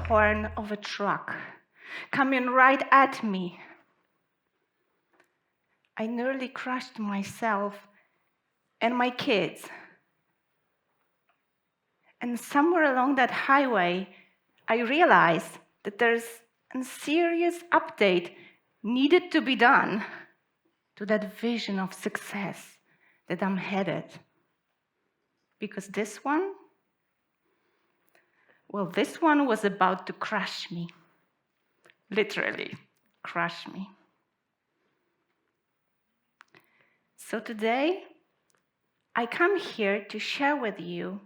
horn of a truck coming right at me. I nearly crushed myself and my kids. And somewhere along that highway, I realized that there's a serious update needed to be done to that vision of success that I'm headed. Because this one was about to crush me. Literally, crush me. So today, I come here to share with you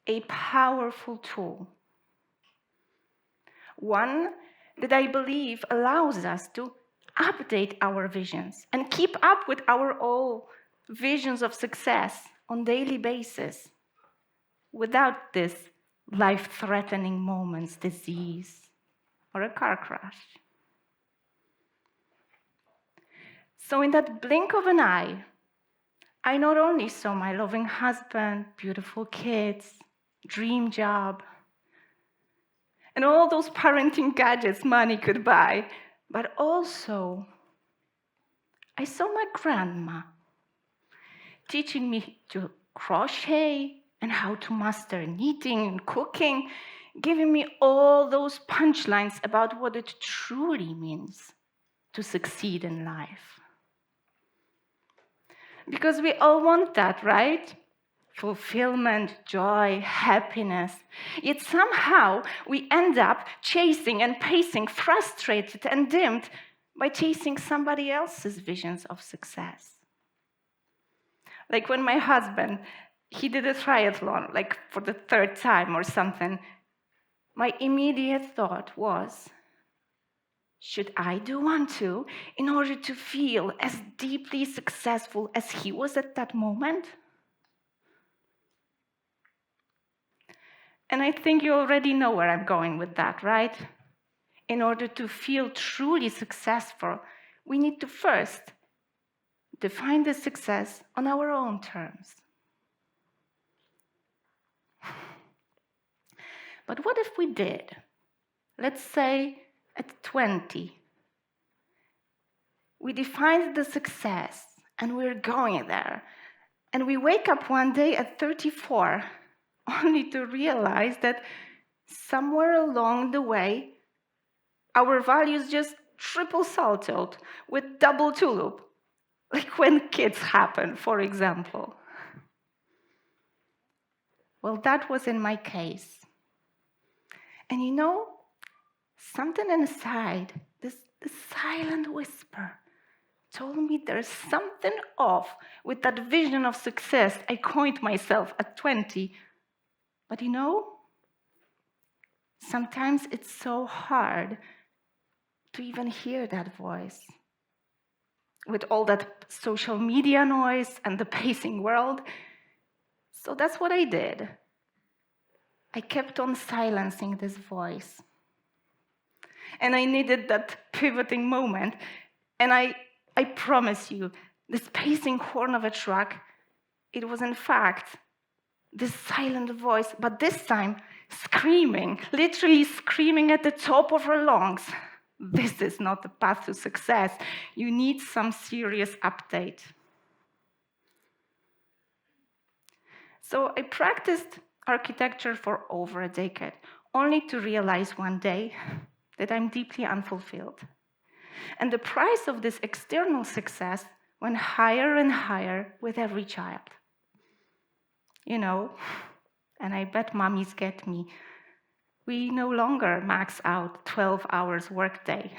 a powerful tool. One that I believe allows us to update our visions and keep up with our own visions of success on a daily basis without this life-threatening moments, disease, or a car crash. So in that blink of an eye, I not only saw my loving husband, beautiful kids, dream job, and all those parenting gadgets money could buy, but also I saw my grandma teaching me to crochet and how to master knitting and cooking, giving me all those punchlines about what it truly means to succeed in life. Because we all want that, right? Fulfillment, joy, happiness. Yet somehow we end up chasing and pacing, frustrated and dimmed by chasing somebody else's visions of success. Like when my husband, he did a triathlon, like for the 3rd time or something, my immediate thought was, should I do one too in order to feel as deeply successful as he was at that moment? And I think you already know where I'm going with that, right? In order to feel truly successful, we need to first define the success on our own terms. But what if we did? Let's say at 20, we defined the success and we're going there. And we wake up one day at 34 only to realize that somewhere along the way, our values just triple saltoed with double tulip, like when kids happen, for example. Well, that was in my case. And you know, something inside, this silent whisper, told me there's something off with that vision of success I coined myself at 20. But you know, sometimes it's so hard to even hear that voice. With all that social media noise and the pacing world. So that's what I did. I kept on silencing this voice. And I needed that pivoting moment. And I promise you, this pacing horn of a truck, it was in fact this silent voice, but this time screaming, literally screaming at the top of her lungs. This is not the path to success. You need some serious update. So I practiced architecture for over a decade, only to realize one day that I'm deeply unfulfilled. And the price of this external success went higher and higher with every child. You know, and I bet mommies get me. We no longer max out 12 hours workday,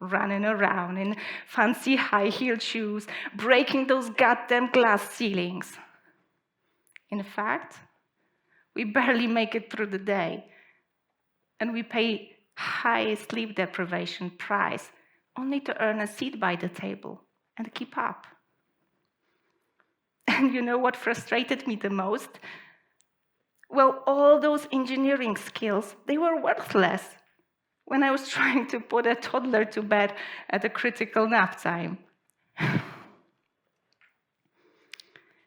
running around in fancy high-heeled shoes, breaking those goddamn glass ceilings. In fact, we barely make it through the day, and we pay high sleep deprivation price only to earn a seat by the table and keep up. And you know what frustrated me the most? Well, all those engineering skills, they were worthless when I was trying to put a toddler to bed at a critical nap time.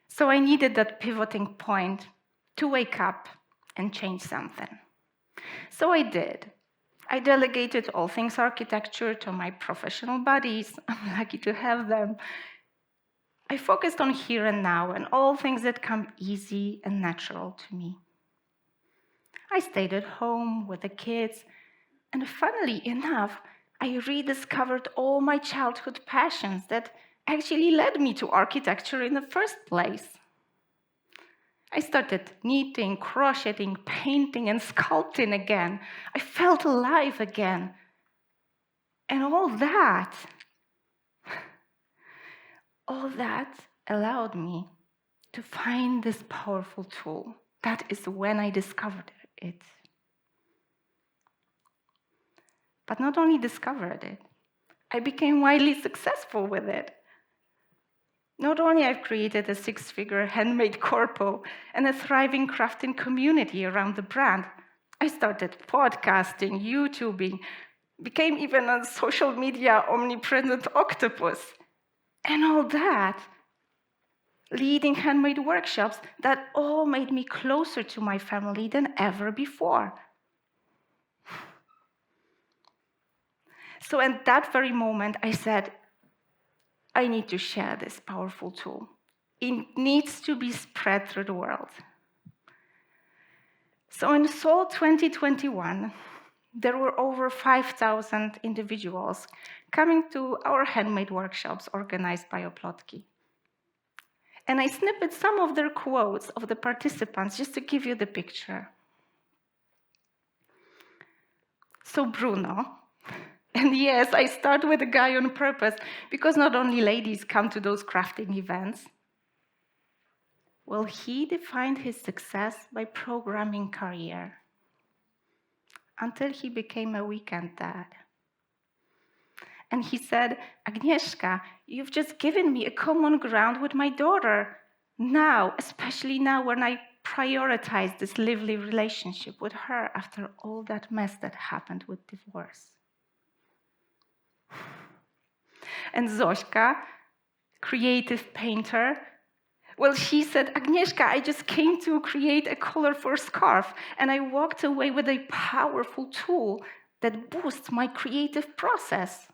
So I needed that pivoting point to wake up and change something. So I did. I delegated all things architecture to my professional buddies. I'm lucky to have them. I focused on here and now and all things that come easy and natural to me. I stayed at home with the kids, and funnily enough, I rediscovered all my childhood passions that actually led me to architecture in the first place. I started knitting, crocheting, painting, and sculpting again. I felt alive again. And all that allowed me to find this powerful tool. That is when I discovered it. But not only discovered it, I became wildly successful with it. Not only I've created a six-figure handmade corpo and a thriving crafting community around the brand, I started podcasting, YouTubing, became even a social media omnipresent octopus. And all that, leading handmade workshops that all made me closer to my family than ever before. So at that very moment, I said, I need to share this powerful tool. It needs to be spread through the world. So in fall 2021, there were over 5,000 individuals coming to our handmade workshops organized by Oplotki. And I snipped some of their quotes of the participants just to give you the picture. So Bruno, and yes, I start with a guy on purpose because not only ladies come to those crafting events. Well, he defined his success by programming career until he became a weekend dad. And he said, Agnieszka, you've just given me a common ground with my daughter. Now, especially now when I prioritize this lively relationship with her after all that mess that happened with divorce. And Zośka, creative painter, well, she said, Agnieszka, I just came to create a colorful scarf, and I walked away with a powerful tool that boosts my creative process.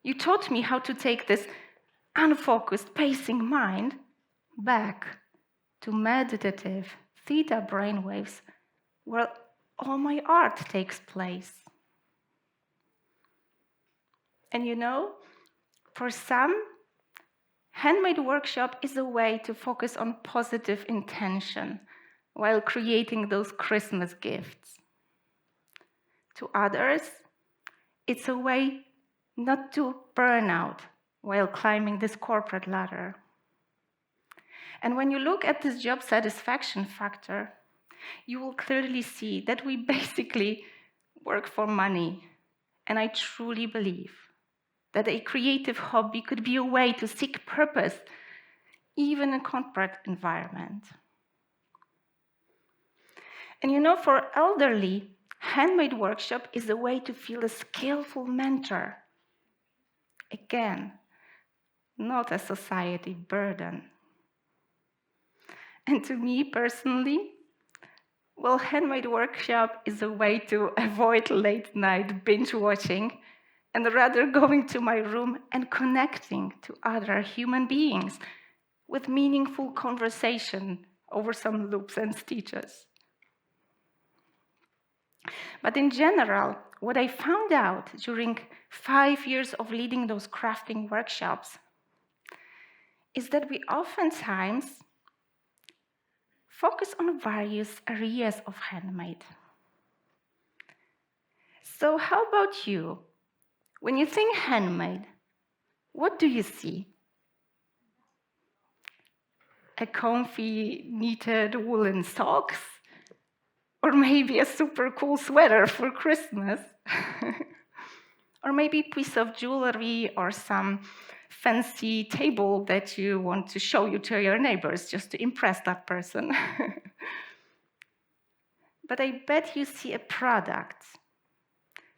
You taught me how to take this unfocused, pacing mind back to meditative theta brainwaves where all my art takes place. And you know, for some, handmade workshop is a way to focus on positive intention while creating those Christmas gifts. To others, it's a way not to burn out while climbing this corporate ladder. And when you look at this job satisfaction factor, you will clearly see that we basically work for money. And I truly believe that a creative hobby could be a way to seek purpose, even in a corporate environment. And you know, for elderly, handmade workshop is a way to feel a skillful mentor. Again, not a society burden. And to me personally, well, handmade workshop is a way to avoid late night binge watching and rather going to my room and connecting to other human beings with meaningful conversation over some loops and stitches. But in general, what I found out during 5 years of leading those crafting workshops is that we oftentimes focus on various areas of handmade. So how about you? When you think handmade, what do you see? A comfy knitted woolen socks? Or maybe a super cool sweater for Christmas? Or maybe a piece of jewelry or some fancy table that you want to show you to your neighbors just to impress that person. But I bet you see a product,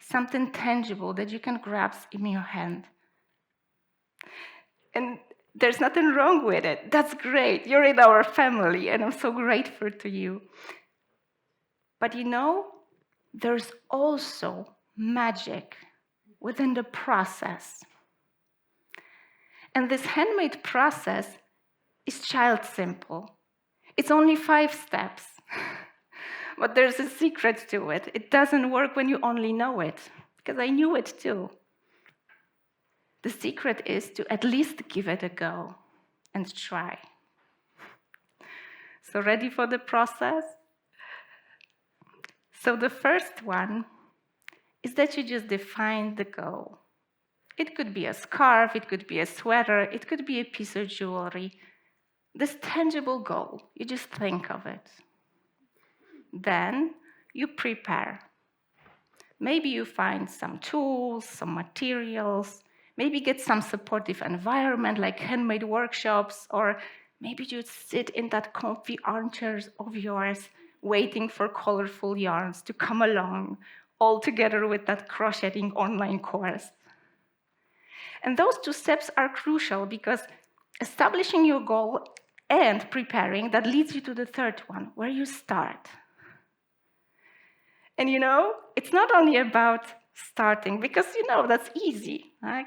something tangible that you can grasp in your hand. And there's nothing wrong with it. That's great. You're in our family, and I'm so grateful to you. But you know, there's also magic within the process. And this handmade process is child simple. It's only 5 steps. But there's a secret to it. It doesn't work when you only know it, because I knew it too. The secret is to at least give it a go and try. So ready for the process? So the first one is that you just define the goal. It could be a scarf, it could be a sweater, it could be a piece of jewelry. This tangible goal, you just think of it. Then you prepare. Maybe you find some tools, some materials, maybe get some supportive environment like handmade workshops, or maybe you sit in that comfy armchairs of yours waiting for colorful yarns to come along, all together with that crocheting online course. And those 2 steps are crucial because establishing your goal and preparing, that leads you to the third one, where you start. And it's not only about starting, because that's easy, right?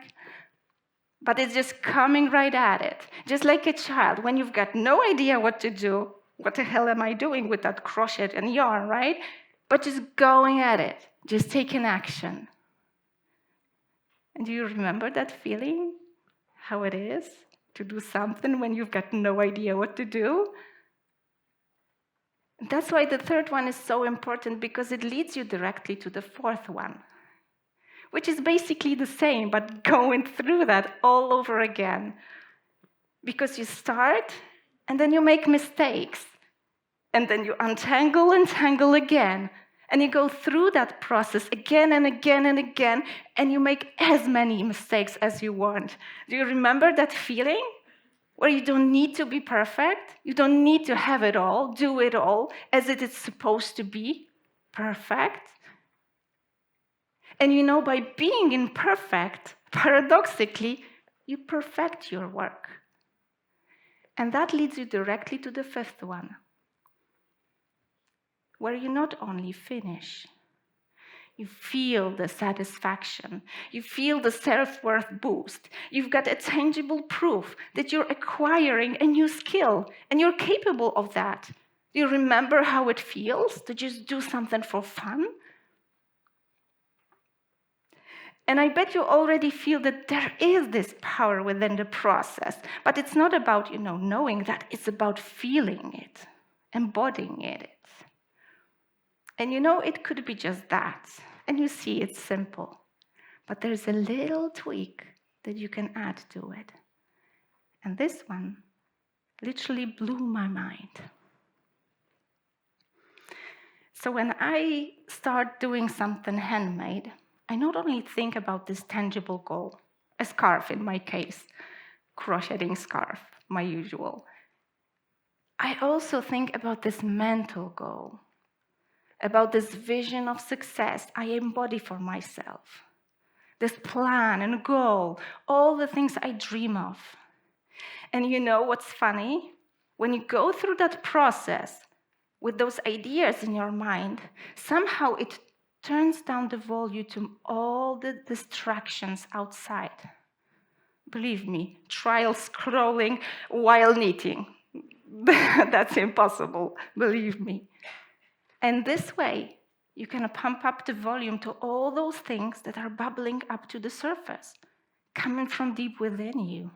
But it's just coming right at it. Just like a child, when you've got no idea what to do, what the hell am I doing with that crochet and yarn, right? But just going at it, just taking action. And do you remember that feeling? How it is to do something when you've got no idea what to do? That's why the third one is so important, because it leads you directly to the fourth one, which is basically the same, but going through that all over again. Because you start, and then you make mistakes, and then you untangle and tangle again, and you go through that process again and again and again, and you make as many mistakes as you want. Do you remember that feeling? Where you don't need to be perfect, you don't need to have it all, do it all as it is supposed to be perfect. And by being imperfect, paradoxically, you perfect your work. And that leads you directly to the fifth one, where you not only finish, you feel the satisfaction. You feel the self-worth boost. You've got a tangible proof that you're acquiring a new skill and you're capable of that. Do you remember how it feels to just do something for fun? And I bet you already feel that there is this power within the process. But it's not about, knowing that. It's about feeling it, embodying it. And it could be just that. And you see, it's simple. But there's a little tweak that you can add to it. And this one literally blew my mind. So when I start doing something handmade, I not only think about this tangible goal, a scarf in my case, crocheting scarf, my usual. I also think about this mental goal, about this vision of success I embody for myself, this plan and goal, all the things I dream of. And what's funny? When you go through that process with those ideas in your mind, somehow it turns down the volume to all the distractions outside. Believe me, trial scrolling while knitting. That's impossible, believe me. And this way, you can pump up the volume to all those things that are bubbling up to the surface, coming from deep within you.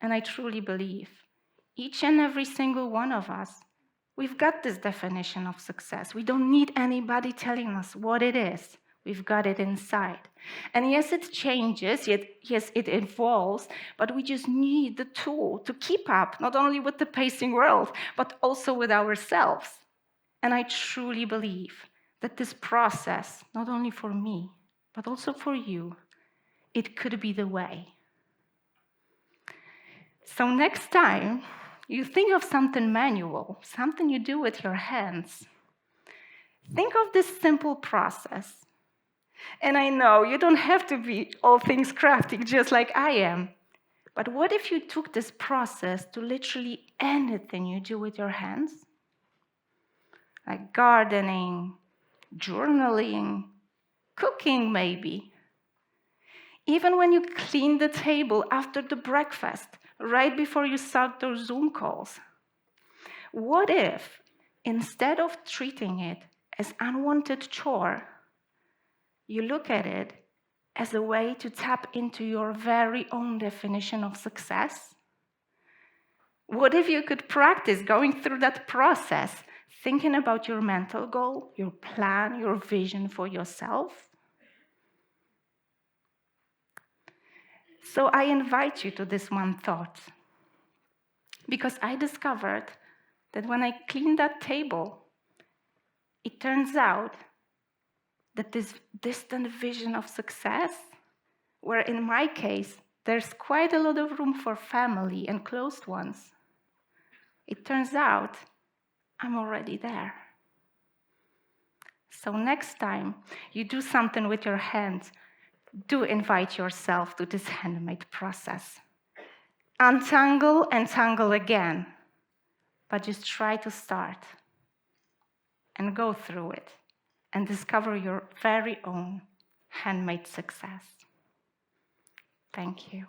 And I truly believe each and every single one of us, we've got this definition of success. We don't need anybody telling us what it is. We've got it inside. And yes, it changes, yes, it evolves, but we just need the tool to keep up, not only with the pacing world, but also with ourselves. And I truly believe that this process, not only for me, but also for you, it could be the way. So next time you think of something manual, something you do with your hands, think of this simple process. And I know you don't have to be all things crafty just like I am. But what if you took this process to literally anything you do with your hands? Like gardening, journaling, cooking maybe. Even when you clean the table after the breakfast, right before you start those Zoom calls. What if, instead of treating it as unwanted chore, you look at it as a way to tap into your very own definition of success? What if you could practice going through that process, thinking about your mental goal, your plan, your vision for yourself? So I invite you to this one thought, because I discovered that when I cleaned that table, it turns out that this distant vision of success, where in my case, there's quite a lot of room for family and close ones, it turns out I'm already there. So next time you do something with your hands, do invite yourself to this handmade process. Untangle and tangle again, but just try to start and go through it and discover your very own handmade success. Thank you.